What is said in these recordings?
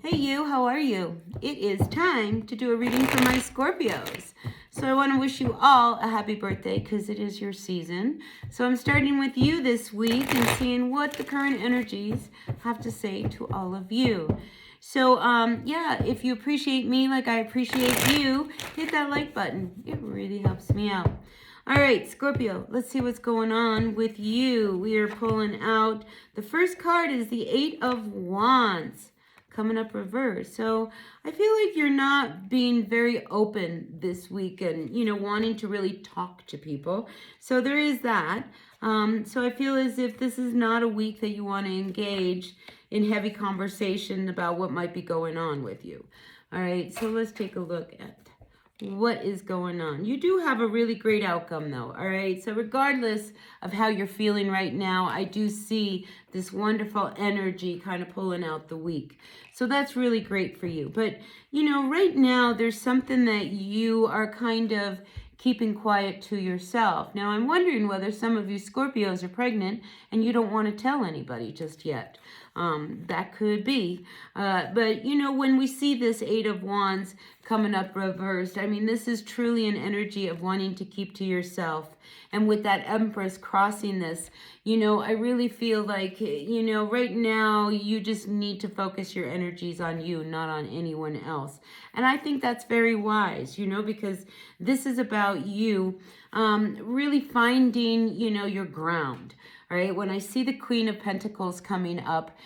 Hey you, how are you? It is time to do a reading for my Scorpios. So I want to wish you all a happy birthday because it is your season. So I'm starting with you this week and seeing what the current energies have to say to all of you. So yeah, if you appreciate me like I appreciate you, hit that like button. It really helps me out. All right, Scorpio, let's see what's going on with you. We are pulling out, the first card is the Eight of Wands coming up reverse. So I feel like you're not being very open this week and, wanting to really talk to people. So there is that. So I feel as if this is not a week that you want to engage in heavy conversation about what might be going on with you. All right, so let's take a look at what is going on. You do have a really great outcome though. All right, so regardless of how you're feeling right now, I do see this wonderful energy kind of pulling out the week. So that's really great for you. But right now there's something that you are kind of keeping quiet to yourself. Now I'm wondering whether some of you Scorpios are pregnant and you don't want to tell anybody just yet. That could be. But when we see this Eight of Wands coming up reversed, I mean, this is truly an energy of wanting to keep to yourself. And with that Empress crossing this, I really feel like, right now you just need to focus your energies on you, not on anyone else. And I think that's very wise, because this is about you really finding, your ground. All right, when I see the Queen of Pentacles coming up,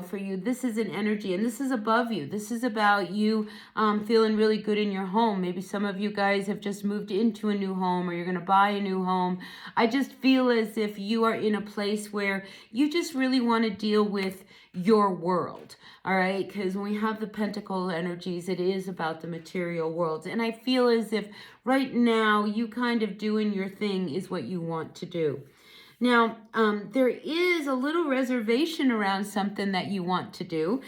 for you, this is an energy and this is above you. This is about you feeling really good in your home. Maybe some of you guys have just moved into a new home or you're going to buy a new home. I just feel as if you are in a place where you just really want to deal with your world. All right, because when we have the Pentacle energies, it is about the material world. And I feel as if right now you kind of doing your thing is what you want to do. Now, there is a little reservation around something that you want to do.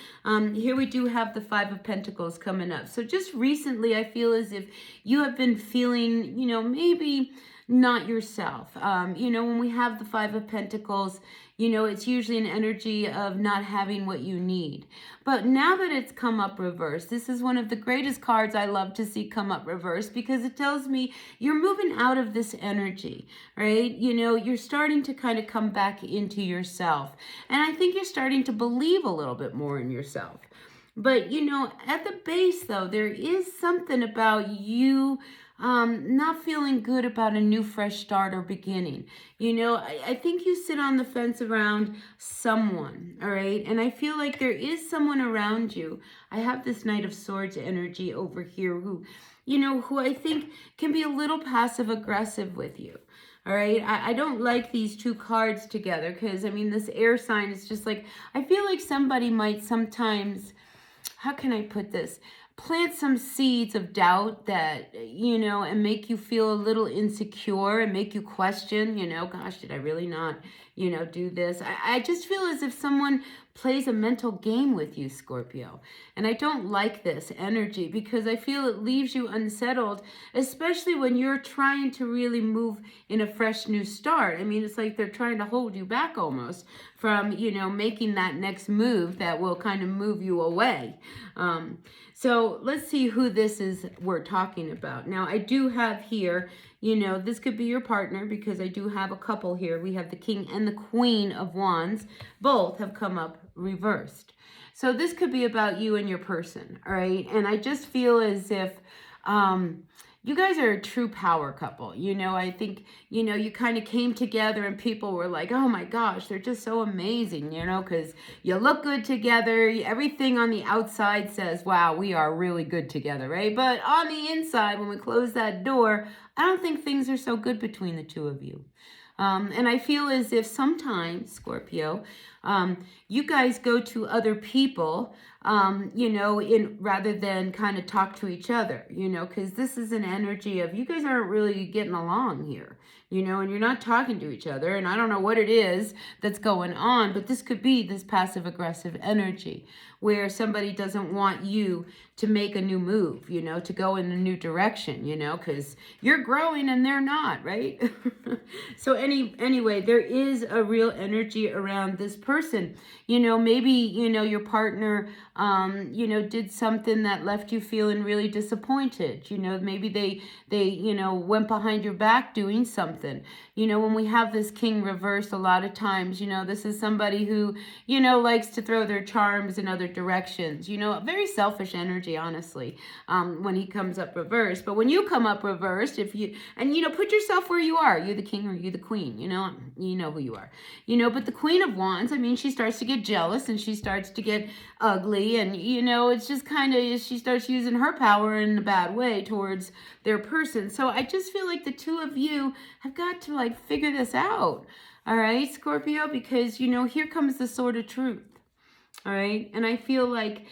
Here we do have the Five of Pentacles coming up. So just recently, I feel as if you have been feeling, maybe not yourself. When we have the Five of Pentacles, it's usually an energy of not having what you need. But now that it's come up reverse, this is one of the greatest cards I love to see come up reverse because it tells me you're moving out of this energy, right? You're starting to kind of come back into yourself. And I think you're starting to believe a little bit more in yourself. But, at the base, though, there is something about you not feeling good about a new fresh start or beginning. I think you sit on the fence around someone, all right? And I feel like there is someone around you. I have this Knight of Swords energy over here who I think can be a little passive aggressive with you. All right, I don't like these two cards together because, this air sign is just like, I feel like somebody might sometimes, how can I put this? Plant some seeds of doubt that, and make you feel a little insecure and make you question, gosh, did I really not, do this? I just feel as if someone plays a mental game with you, Scorpio. And I don't like this energy because I feel it leaves you unsettled, especially when you're trying to really move in a fresh new start. It's like they're trying to hold you back almost from, making that next move that will kind of move you away. So let's see who this is we're talking about. Now, I do have here, this could be your partner because I do have a couple here. We have the King and the Queen of Wands. Both have come up reversed. So this could be about you and your person, all right? And I just feel as if you guys are a true power couple. I think, you kind of came together and people were like, oh my gosh, they're just so amazing, because you look good together. Everything on the outside says, wow, we are really good together, right? But on the inside, when we close that door, I don't think things are so good between the two of you. And I feel as if sometimes, Scorpio, you guys go to other people, rather than kind of talk to each other, because this is an energy of you guys aren't really getting along here, and you're not talking to each other. And I don't know what it is that's going on, but this could be this passive aggressive energy where somebody doesn't want you to make a new move, to go in a new direction, because you're growing and they're not, right? So anyway, there is a real energy around this person person. Maybe, your partner, did something that left you feeling really disappointed. Maybe they went behind your back doing something. When we have this king reversed, a lot of times, this is somebody who, likes to throw their charms in other directions. A very selfish energy, honestly, when he comes up reversed. But when you come up reversed, put yourself where you are. You're the king or you're the queen, you know who you are. But the Queen of Wands, she starts to get jealous and she starts to get ugly. And, it's just kind of, she starts using her power in a bad way towards their person. So I just feel like the two of you have got to figure this out. All right, Scorpio, because, here comes the sword of truth. All right. And I feel like,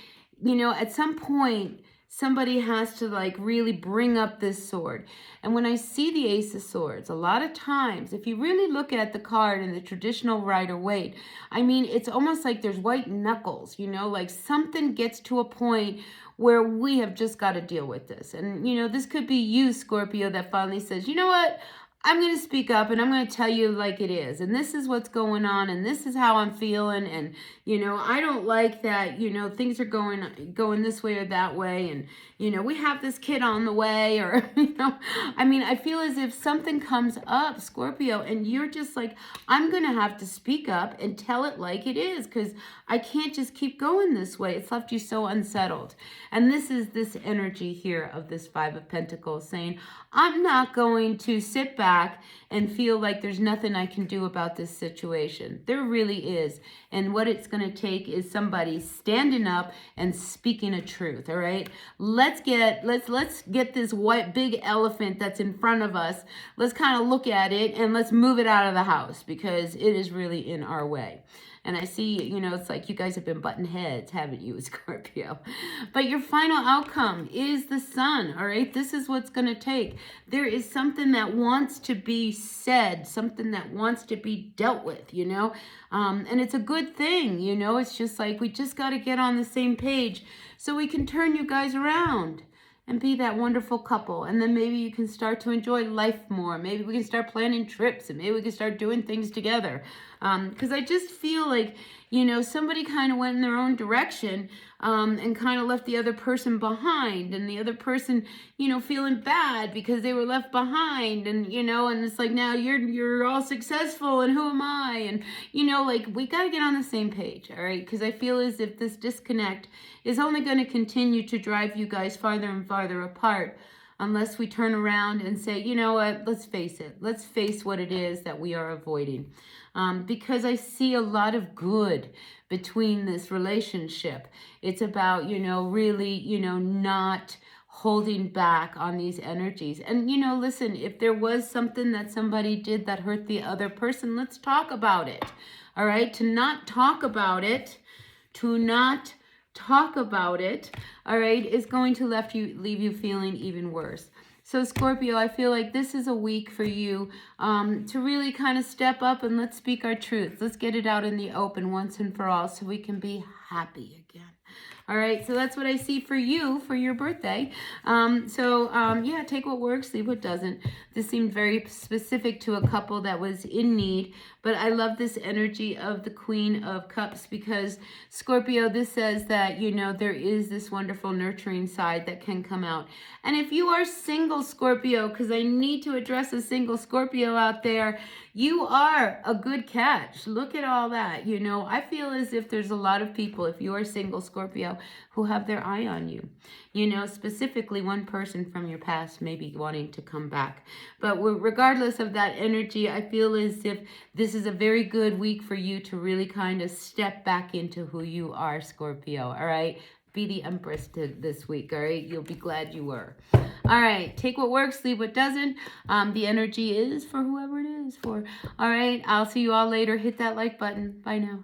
at some point, somebody has to really bring up this sword. And when I see the Ace of Swords, a lot of times, if you really look at the card in the traditional Rider-Waite, it's almost like there's white knuckles, like something gets to a point where we have just got to deal with this. And, this could be you, Scorpio, that finally says, you know what? I'm going to speak up and I'm going to tell you like it is. And this is what's going on and this is how I'm feeling. And, I don't like that, things are going this way or that way. And, we have this kid on the way or, I feel as if something comes up, Scorpio, and you're just like, I'm going to have to speak up and tell it like it is because I can't just keep going this way. It's left you so unsettled. And this is this energy here of this Five of Pentacles saying, I'm not going to sit back and feel like there's nothing I can do about this situation. There really is. And what it's going to take is somebody standing up and speaking a truth, all right? Let's get this white big elephant that's in front of us. Let's kind of look at it and let's move it out of the house because it is really in our way. And I see, it's like you guys have been butting heads, haven't you, Scorpio? But your final outcome is the Sun, all right? This is what's going to take. There is something that wants to be said, something that wants to be dealt with, and it's a good thing, It's just like we just got to get on the same page so we can turn you guys around and be that wonderful couple. And then maybe you can start to enjoy life more. Maybe we can start planning trips and maybe we can start doing things together. Because I just feel like, somebody kind of went in their own direction and kind of left the other person behind. And the other person, feeling bad because they were left behind. And, and it's like, now you're all successful and who am I? And, we got to get on the same page, all right? Because I feel as if this disconnect is only going to continue to drive you guys farther and farther apart unless we turn around and say, you know what, let's face it. Let's face what it is that we are avoiding. Because I see a lot of good between this relationship. It's about, really, not holding back on these energies. And, listen, if there was something that somebody did that hurt the other person, let's talk about it. All right? To not talk about it, all right, is going to leave you feeling even worse. So Scorpio, I feel like this is a week for you to really kind of step up and let's speak our truth. Let's get it out in the open once and for all so we can be happy again. All right, so that's what I see for you for your birthday. Yeah, take what works, leave what doesn't. This seemed very specific to a couple that was in need, but I love this energy of the Queen of Cups because, Scorpio, this says that, there is this wonderful nurturing side that can come out. And if you are single, Scorpio, because I need to address a single Scorpio out there, you are a good catch. Look at all that. I feel as if there's a lot of people, if you are single, Scorpio, who have their eye on you. Specifically one person from your past may be wanting to come back. But regardless of that energy, I feel as if this is a very good week for you to really kind of step back into who you are, Scorpio. All right? Be the Empress this week, all right? You'll be glad you were. All right, take what works, leave what doesn't. The energy is for whoever it is for. All right, I'll see you all later. Hit that like button. Bye now.